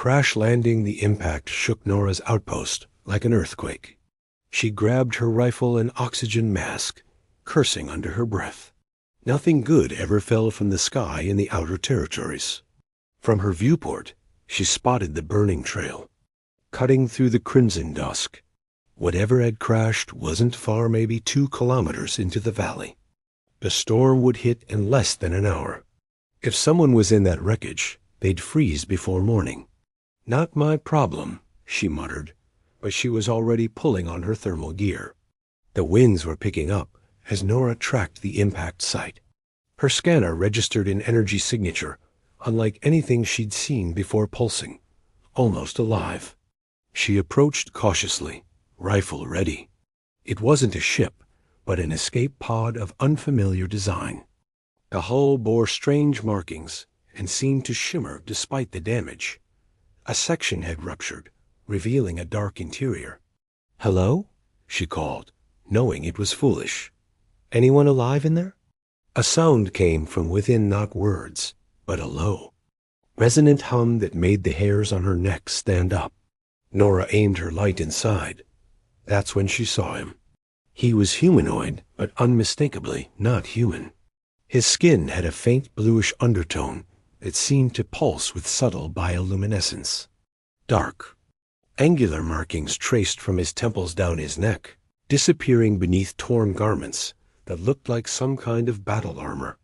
crash landing, the impact shook Nora's outpost like an earthquake. She grabbed her rifle and oxygen mask, cursing under her breath. Nothing good ever fell from the sky in the outer territories. From her viewport, she spotted the burning trail, cutting through the crimson dusk. Whatever had crashed wasn't far, maybe 2 kilometers into the valley. The storm would hit in less than an hour. If someone was in that wreckage, they'd freeze before morning. Not my problem, she muttered, but she was already pulling on her thermal gear. The winds were picking up as Nora tracked the impact site. Her scanner registered an energy signature, unlike anything she'd seen before, pulsing, almost alive. She approached cautiously, rifle ready. It wasn't a ship, but an escape pod of unfamiliar design. The hull bore strange markings and seemed to shimmer despite the damage. A section had ruptured, revealing a dark interior. "Hello?" she called, knowing it was foolish. "Anyone alive in there?" A sound came from within, not words, but a low, resonant hum that made the hairs on her neck stand up. Nora aimed her light inside. That's when she saw him. He was humanoid, but unmistakably not human. His skin had a faint bluish undertone that seemed to pulse with subtle bioluminescence. Dark, angular markings traced from his temples down his neck, disappearing beneath torn garments that looked like some kind of battle armor.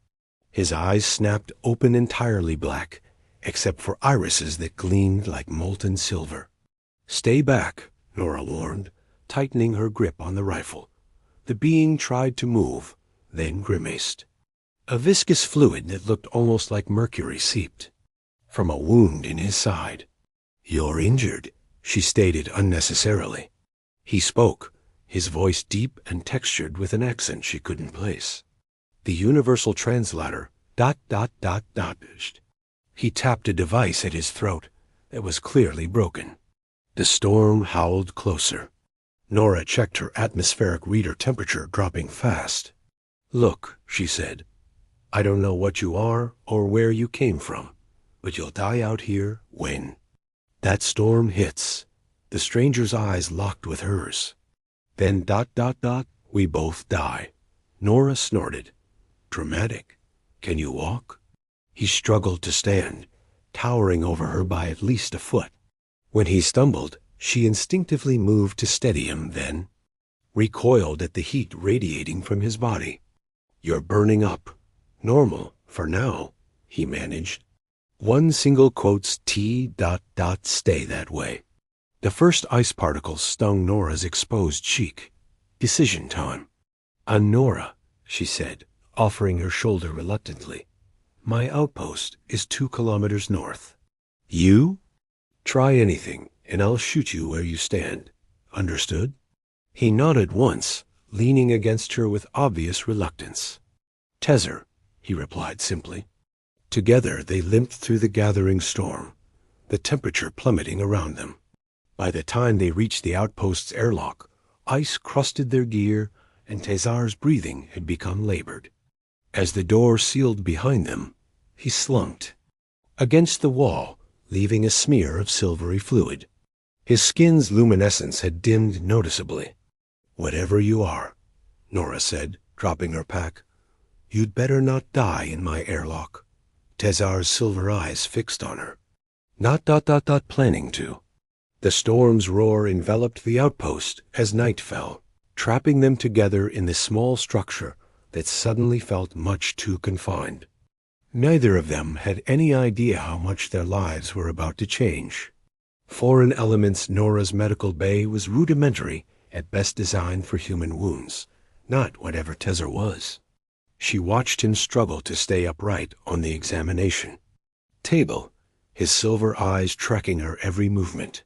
His eyes snapped open, entirely black, except for irises that gleamed like molten silver. "Stay back," Nora warned, tightening her grip on the rifle. The being tried to move, then grimaced. A viscous fluid that looked almost like mercury seeped from a wound in his side. "You're injured," she stated unnecessarily. He spoke, his voice deep and textured with an accent she couldn't place. The universal translator ... He tapped a device at his throat that was clearly broken. The storm howled closer. Nora checked her atmospheric reader, temperature dropping fast. "Look," she said, "I don't know what you are or where you came from, but you'll die out here when that storm hits." The stranger's eyes locked with hers. "Then ... we both die." Nora snorted. "Dramatic. Can you walk?" He struggled to stand, towering over her by at least a foot. When he stumbled, she instinctively moved to steady him, then recoiled at the heat radiating from his body. "You're burning up." "Normal, for now," he managed. One single quotes T ... stay that way. The first ice particles stung Nora's exposed cheek. Decision time. "Nora," she said, offering her shoulder reluctantly. "My outpost is 2 kilometers north." "You?" "Try anything, and I'll shoot you where you stand. Understood?" He nodded once, leaning against her with obvious reluctance. "Tezer," he replied simply. Together they limped through the gathering storm, the temperature plummeting around them. By the time they reached the outpost's airlock, ice crusted their gear, and Tezar's breathing had become labored. As the door sealed behind them, he slumped against the wall, leaving a smear of silvery fluid. His skin's luminescence had dimmed noticeably. "Whatever you are," Nora said, dropping her pack, "you'd better not die in my airlock." Tezar's silver eyes fixed on her. "Not ... planning to." The storm's roar enveloped the outpost as night fell, trapping them together in the small structure that suddenly felt much too confined. Neither of them had any idea how much their lives were about to change. Foreign elements. Nora's medical bay was rudimentary, at best designed for human wounds, not whatever Tezer was. She watched him struggle to stay upright on the examination table, his silver eyes tracking her every movement.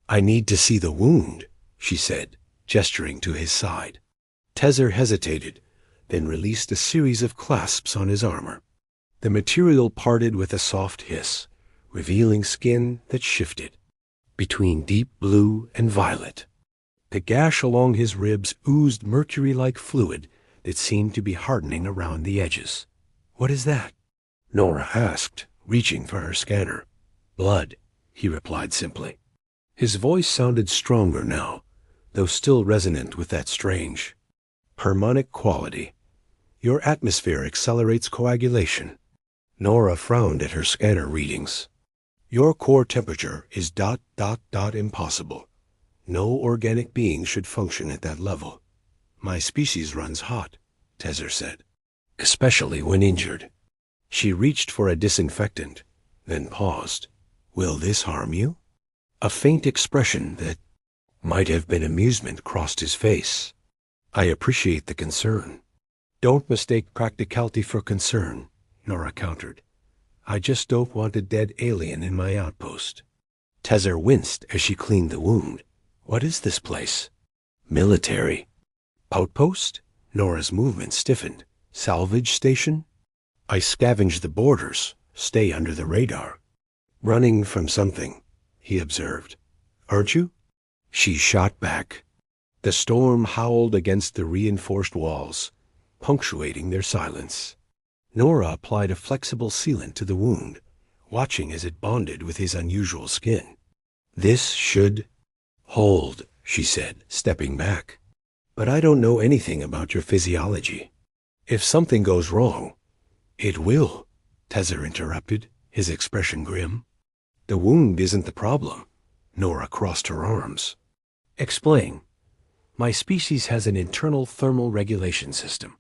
"I need to see the wound," she said, gesturing to his side. Tezer hesitated, then released a series of clasps on his armor. The material parted with a soft hiss, revealing skin that shifted between deep blue and violet. The gash along his ribs oozed mercury-like fluid that seemed to be hardening around the edges. "What is that?" Nora asked, reaching for her scanner. "Blood," he replied simply. His voice sounded stronger now, though still resonant with that strange, harmonic quality. Your atmosphere accelerates coagulation. Nora frowned at her scanner readings. Your core temperature is ... impossible. No organic being should function at that level. My species runs hot, Tezer said, especially when injured. She reached for a disinfectant, then paused. Will this harm you? A faint expression that might have been amusement crossed his face. I appreciate the concern. Don't mistake practicality for concern, Nora countered. I just don't want a dead alien in my outpost. Tezer winced as she cleaned the wound. What is this place? Military. Outpost? Nora's movement stiffened. Salvage station? I scavenge the borders, stay under the radar. Running from something, he observed. Aren't you? She shot back. The storm howled against the reinforced walls, punctuating their silence. Nora applied a flexible sealant to the wound, watching as it bonded with his unusual skin. This should hold, she said, stepping back. But I don't know anything about your physiology. If something goes wrong, it will, Tezer interrupted, his expression grim. The wound isn't the problem. Nora crossed her arms. Explain. My species has an internal thermal regulation system.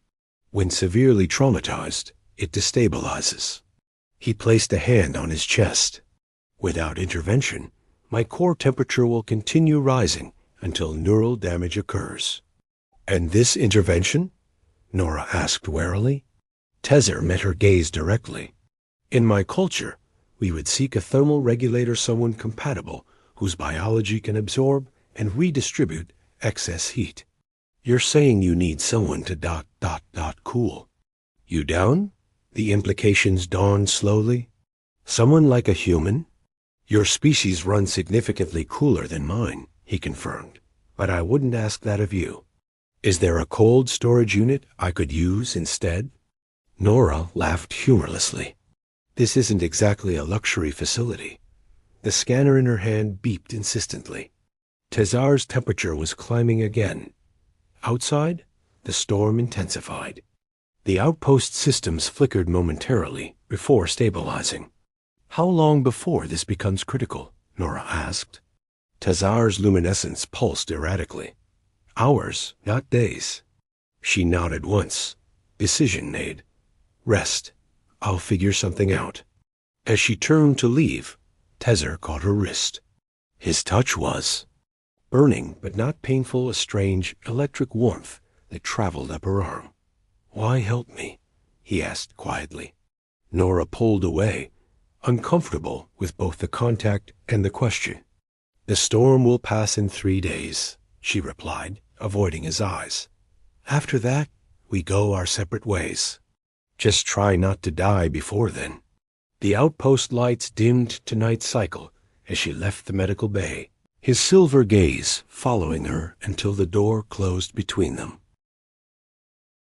When severely traumatized, it destabilizes. He placed a hand on his chest. Without intervention, my core temperature will continue rising until neural damage occurs. And this intervention? Nora asked warily. Tezer met her gaze directly. In my culture, we would seek a thermal regulator, someone compatible, whose biology can absorb and redistribute excess heat. You're saying you need someone to ... cool. You down? The implications dawned slowly. Someone like a human? Your species runs significantly cooler than mine, he confirmed, but I wouldn't ask that of you. Is there a cold storage unit I could use instead? Nora laughed humorlessly. This isn't exactly a luxury facility. The scanner in her hand beeped insistently. Tezar's temperature was climbing again. Outside, the storm intensified. The outpost systems flickered momentarily before stabilizing. How long before this becomes critical? Nora asked. Tezar's luminescence pulsed erratically. Hours, not days. She nodded once. Decision made. Rest. I'll figure something out. As she turned to leave, Tezer caught her wrist. His touch was burning, but not painful, a strange electric warmth that traveled up her arm. Why help me? He asked quietly. Nora pulled away, uncomfortable with both the contact and the question. The storm will pass in 3 days, she replied, avoiding his eyes. After that, we go our separate ways. Just try not to die before then. The outpost lights dimmed to night cycle as she left the medical bay, his silver gaze following her until the door closed between them.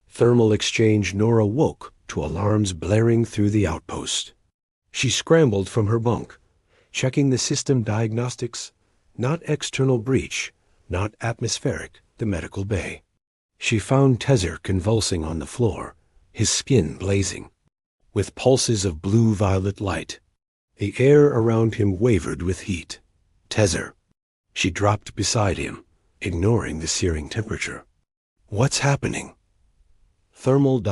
Thermal exchange. Nora woke to alarms blaring through the outpost. She scrambled from her bunk, checking the system diagnostics. Not external breach, not atmospheric, the medical bay. She found Tezer convulsing on the floor, his skin blazing, with pulses of blue-violet light. The air around him wavered with heat. Tezer. She dropped beside him, ignoring the searing temperature. What's happening? Thermal ...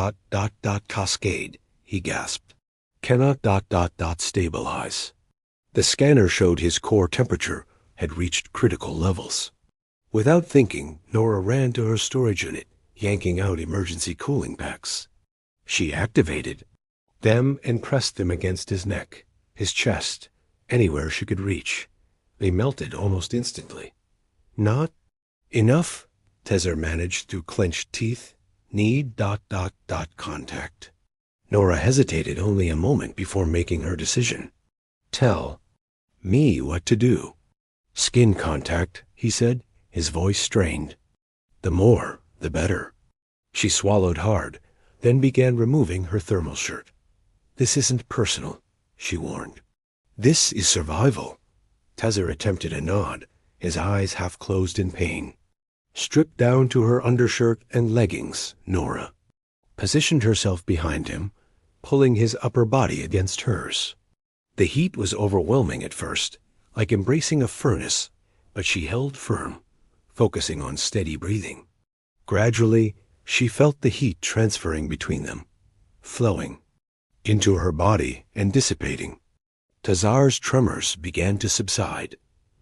cascade, he gasped. Cannot ... stabilize. The scanner showed his core temperature had reached critical levels. Without thinking, Nora ran to her storage unit, yanking out emergency cooling packs. She activated them and pressed them against his neck, his chest, anywhere she could reach. They melted almost instantly. Not enough, Tezer managed through clenched teeth. Need ... contact. Nora hesitated only a moment before making her decision. Tell me what to do. Skin contact, he said, his voice strained. The more, the better. She swallowed hard, then began removing her thermal shirt. This isn't personal, she warned. This is survival. Tezer attempted a nod, his eyes half closed in pain. Stripped down to her undershirt and leggings, Nora positioned herself behind him, pulling his upper body against hers. The heat was overwhelming at first, like embracing a furnace, but she held firm, focusing on steady breathing. Gradually, she felt the heat transferring between them, flowing into her body and dissipating. Tezar's tremors began to subside.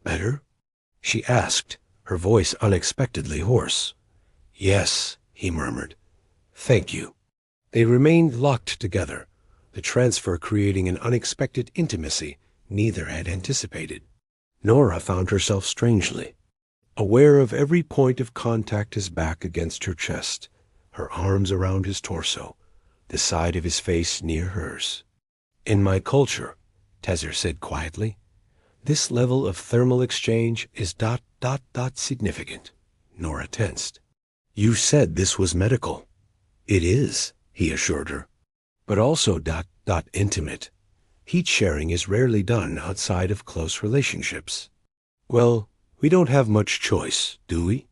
"Better?" she asked, her voice unexpectedly hoarse. "Yes," he murmured. "Thank you." They remained locked together, the transfer creating an unexpected intimacy neither had anticipated. Nora found herself strangely aware of every point of contact, his back against her chest, her arms around his torso, the side of his face near hers. "In my culture," Tezer said quietly, "this level of thermal exchange is ... significant." Nora tensed. "You said this was medical." "It is," he assured her, "but also ... intimate. Heat sharing is rarely done outside of close relationships." "Well, we don't have much choice, do we?"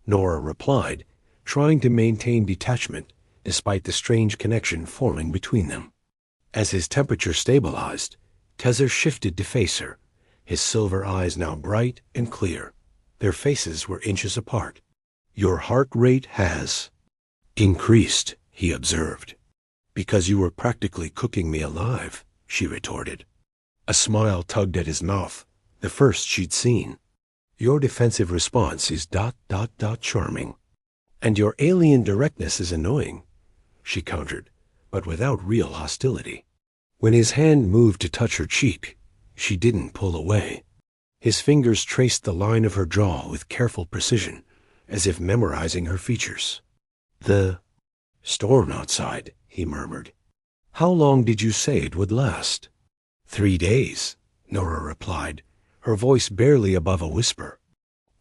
Nora replied, trying to maintain detachment despite the strange connection forming between them. As his temperature stabilized, Tezer shifted to face her, his silver eyes now bright and clear. Their faces were inches apart. "Your heart rate has increased," he observed. "Because you were practically cooking me alive," she retorted. A smile tugged at his mouth, the first she'd seen. "Your defensive response is ... charming. And your alien directness is annoying," she countered, but without real hostility. When his hand moved to touch her cheek, she didn't pull away. His fingers traced the line of her jaw with careful precision, as if memorizing her features. "The storm outside," he murmured. "How long did you say it would last?" 3 days, Nora replied, her voice barely above a whisper.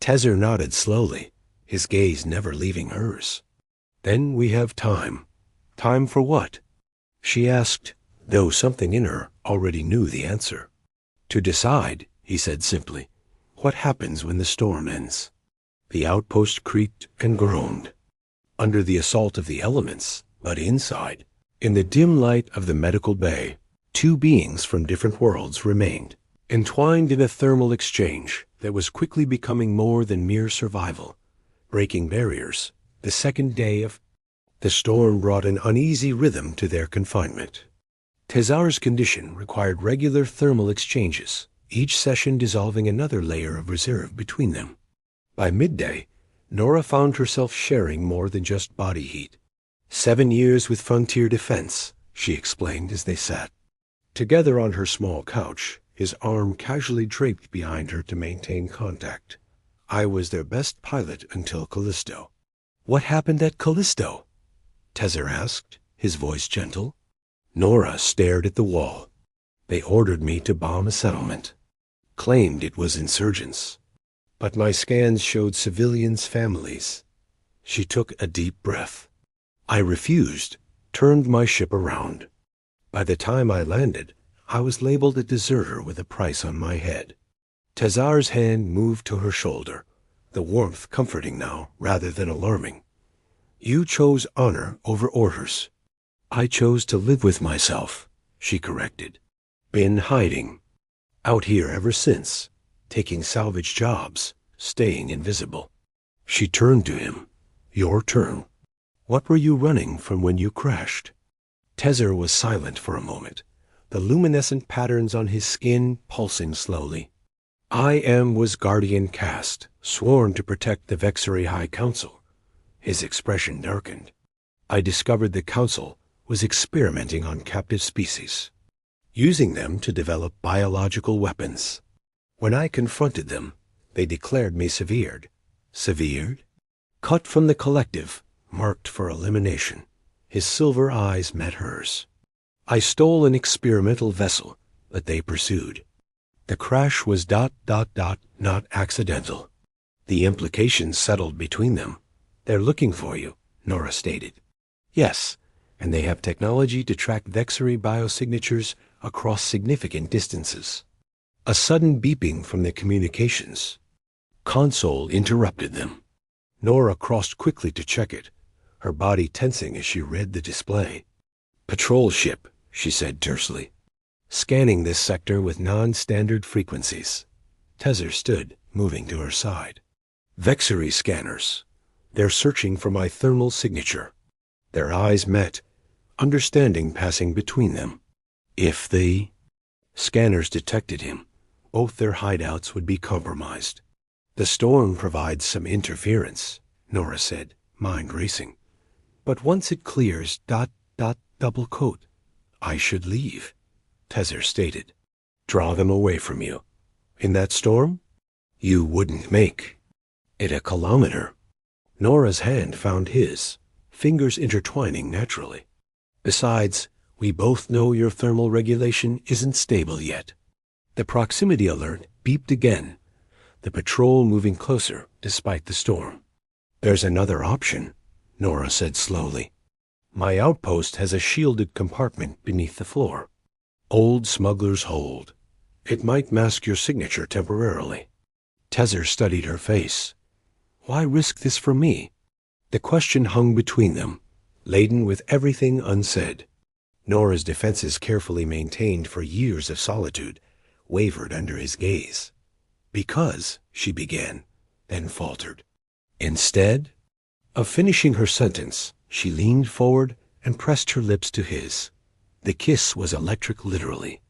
Tezer nodded slowly, his gaze never leaving hers. "Then we have time." "Time for what?" she asked, though something in her already knew the answer. "To decide," he said simply, "what happens when the storm ends." The outpost creaked and groaned under the assault of the elements, but inside, in the dim light of the medical bay, 2 beings from different worlds remained, entwined in a thermal exchange that was quickly becoming more than mere survival, breaking barriers. The second day of the storm brought an uneasy rhythm to their confinement. Tezar's condition required regular thermal exchanges, each session dissolving another layer of reserve between them. By midday, Nora found herself sharing more than just body heat. 7 years with Frontier Defense, she explained as they sat together on her small couch, his arm casually draped behind her to maintain contact. "I was their best pilot until Callisto." "What happened at Callisto?" Tezer asked, his voice gentle. Nora stared at the wall. "They ordered me to bomb a settlement. Claimed it was insurgents. But my scans showed civilians' families." She took a deep breath. "I refused, turned my ship around. By the time I landed, I was labeled a deserter with a price on my head." Tezar's hand moved to her shoulder, the warmth comforting now rather than alarming. "You chose honor over orders." "I chose to live with myself," she corrected. "Been hiding. Out here ever since, taking salvage jobs, staying invisible." She turned to him. "Your turn. What were you running from when you crashed?" Tezer was silent for a moment, the luminescent patterns on his skin pulsing slowly. Was Guardian Caste, sworn to protect the Vexery High Council." His expression darkened. "I discovered the Council was experimenting on captive species, using them to develop biological weapons. When I confronted them, they declared me severed." "Severed?" "Cut from the collective, marked for elimination." His silver eyes met hers. "I stole an experimental vessel, but they pursued. The crash was ... not accidental." The implications settled between them. "They're looking for you," Nora stated. "Yes, and they have technology to track Vexery biosignatures across significant distances." A sudden beeping from the communications console interrupted them. Nora crossed quickly to check it, her body tensing as she read the display. "Patrol ship," she said tersely. "Scanning this sector with non-standard frequencies." Tezer stood, moving to her side. "Vexery scanners. They're searching for my thermal signature." Their eyes met, understanding passing between them. If the scanners detected him, both their hideouts would be compromised. "The storm provides some interference," Nora said, mind racing. "But once it clears, double coat." "I should leave," Tezer stated. "Draw them away from you. In that storm? You wouldn't make it a kilometer." Nora's hand found his, fingers intertwining naturally. "Besides, we both know your thermal regulation isn't stable yet." The proximity alert beeped again, the patrol moving closer despite the storm. "There's another option," Nora said slowly. "My outpost has a shielded compartment beneath the floor. Old Smuggler's Hold. It might mask your signature temporarily." Tezer studied her face. "Why risk this for me?" The question hung between them, laden with everything unsaid. Nora's defenses, carefully maintained for years of solitude, wavered under his gaze. "Because," she began, then faltered. Instead of finishing her sentence, she leaned forward and pressed her lips to his. The kiss was electric, literally.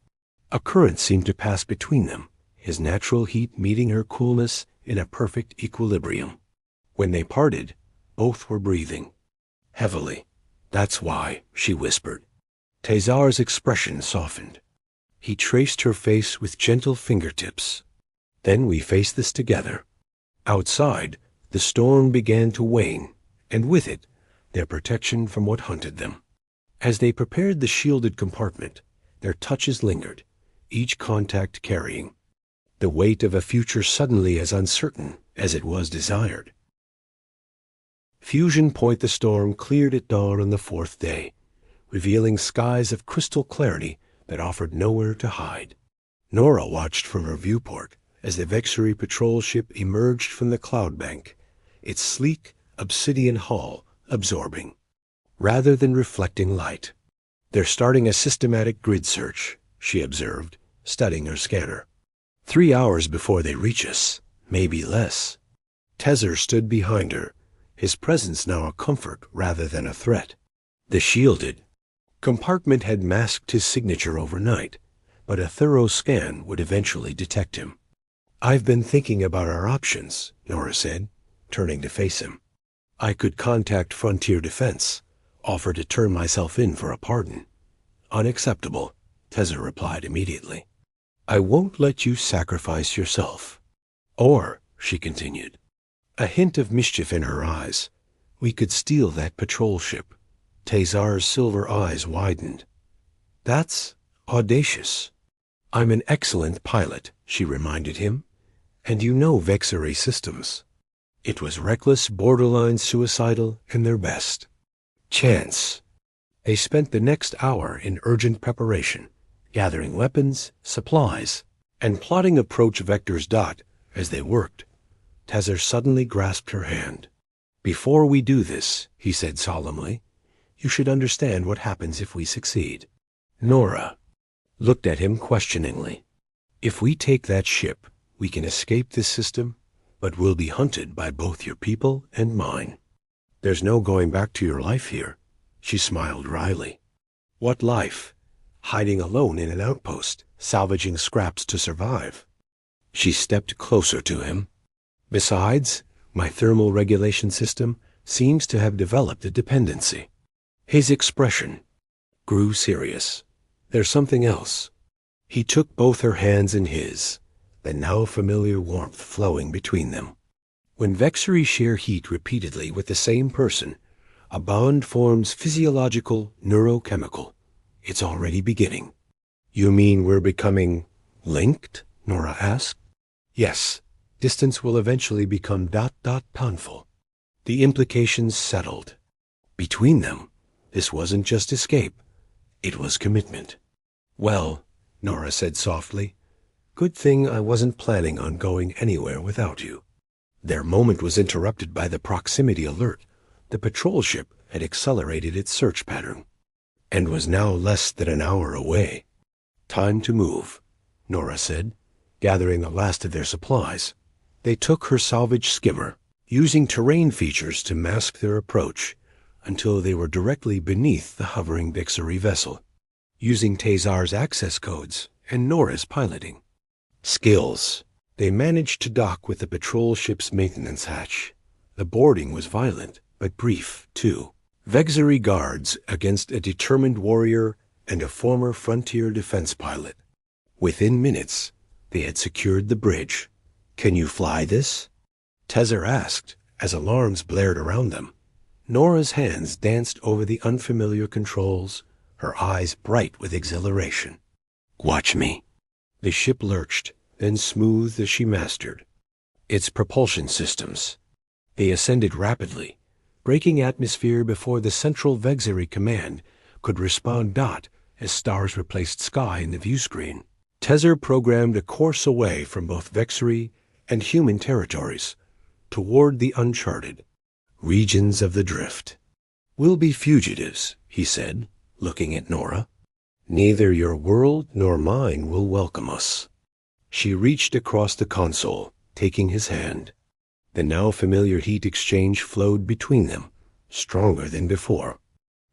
A current seemed to pass between them, his natural heat meeting her coolness in a perfect equilibrium. When they parted, both were breathing heavily. "That's why," she whispered. Tezar's expression softened. He traced her face with gentle fingertips. "Then we face this together." Outside, the storm began to wane, and with it, their protection from what hunted them. As they prepared the shielded compartment, their touches lingered, each contact carrying the weight of a future suddenly as uncertain as it was desired. Fusion Point, the storm cleared at dawn on the fourth day, revealing skies of crystal clarity that offered nowhere to hide. Nora watched from her viewport as the Vexery patrol ship emerged from the cloud bank, its sleek obsidian hull absorbing, rather than reflecting light. "They're starting a systematic grid search," she observed, studying her scanner. 3 hours before they reach us, maybe less." Tezer stood behind her, his presence now a comfort rather than a threat. The shielded compartment had masked his signature overnight, but a thorough scan would eventually detect him. "I've been thinking about our options," Nora said, turning to face him. "I could contact Frontier Defense, offer to turn myself in for a pardon." "Unacceptable," Tezer replied immediately. "I won't let you sacrifice yourself." "Or," she continued, a hint of mischief in her eyes, "we could steal that patrol ship." Tezar's silver eyes widened. "That's audacious." "I'm an excellent pilot," she reminded him, "and you know Vexery systems." It was reckless, borderline suicidal, and their best. Chance. They spent the next hour in urgent preparation, gathering weapons, supplies, and plotting approach vectors. As they worked, Tezer suddenly grasped her hand. "Before we do this," he said solemnly, "you should understand what happens if we succeed." Nora looked at him questioningly. "If we take that ship, we can escape this system, but we'll be hunted by both your people and mine. There's no going back to your life here." She smiled wryly. "What life? Hiding alone in an outpost, salvaging scraps to survive." She stepped closer to him. "Besides, my thermal regulation system seems to have developed a dependency." His expression grew serious. "There's something else." He took both her hands in his, the now familiar warmth flowing between them. "When Vexery share heat repeatedly with the same person, a bond forms physiological, neurochemical. It's already beginning." "You mean we're becoming linked?" Nora asked. "Yes. Distance will eventually become painful." The implications settled. Between them, this wasn't just escape. It was commitment. "Well," Nora said softly, Good thing I wasn't planning on going anywhere without you. Their moment was interrupted by the proximity alert. The patrol ship had accelerated its search pattern and was now less than an hour away. Time to move, Nora said, gathering the last of their supplies. They took her salvage skimmer, using terrain features to mask their approach, until they were directly beneath the hovering Victory vessel, using Tazar's access codes and Nora's piloting skills. They managed to dock with the patrol ship's maintenance hatch. The boarding was violent, but brief, too. Victory guards against a determined warrior and a former frontier defense pilot. Within minutes, they had secured the bridge. "Can you fly this?" Tezzer asked, as alarms blared around them. Nora's hands danced over the unfamiliar controls, her eyes bright with exhilaration. "Watch me." The ship lurched, then smoothed as she mastered its propulsion systems. They ascended rapidly, breaking atmosphere before the central Victory command could respond. As stars replaced sky in the view screen, Tezzer programmed a course away from both Victory and human territories, toward the uncharted regions of the drift. "We'll be fugitives," he said, looking at Nora. "Neither your world nor mine will welcome us." She reached across the console, taking his hand. The now familiar heat exchange flowed between them, stronger than before.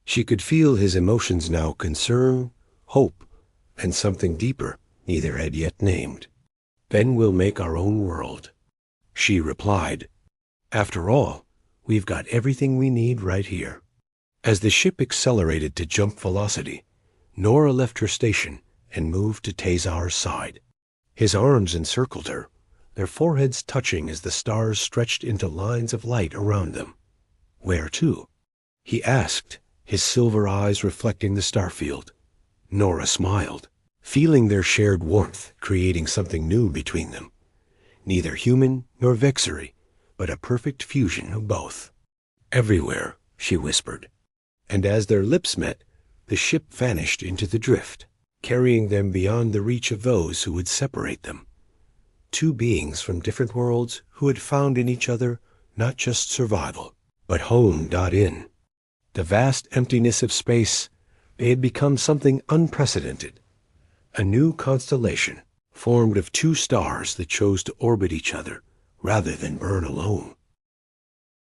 She could feel his emotions now: concern, hope, and something deeper neither had yet named. "Then we'll make our own world," she replied. "After all, we've got everything we need right here." As the ship accelerated to jump velocity, Nora left her station and moved to Tazar's side. His arms encircled her, their foreheads touching as the stars stretched into lines of light around them. "Where to?" he asked, his silver eyes reflecting the starfield. Nora smiled, feeling their shared warmth creating something new between them. Neither human nor Victory, but a perfect fusion of both. "Everywhere," she whispered. And as their lips met, the ship vanished into the drift, carrying them beyond the reach of those who would separate them. Two beings from different worlds who had found in each other not just survival, but home. In the vast emptiness of space, they had become something unprecedented. A new constellation, formed of two stars that chose to orbit each other rather than burn alone.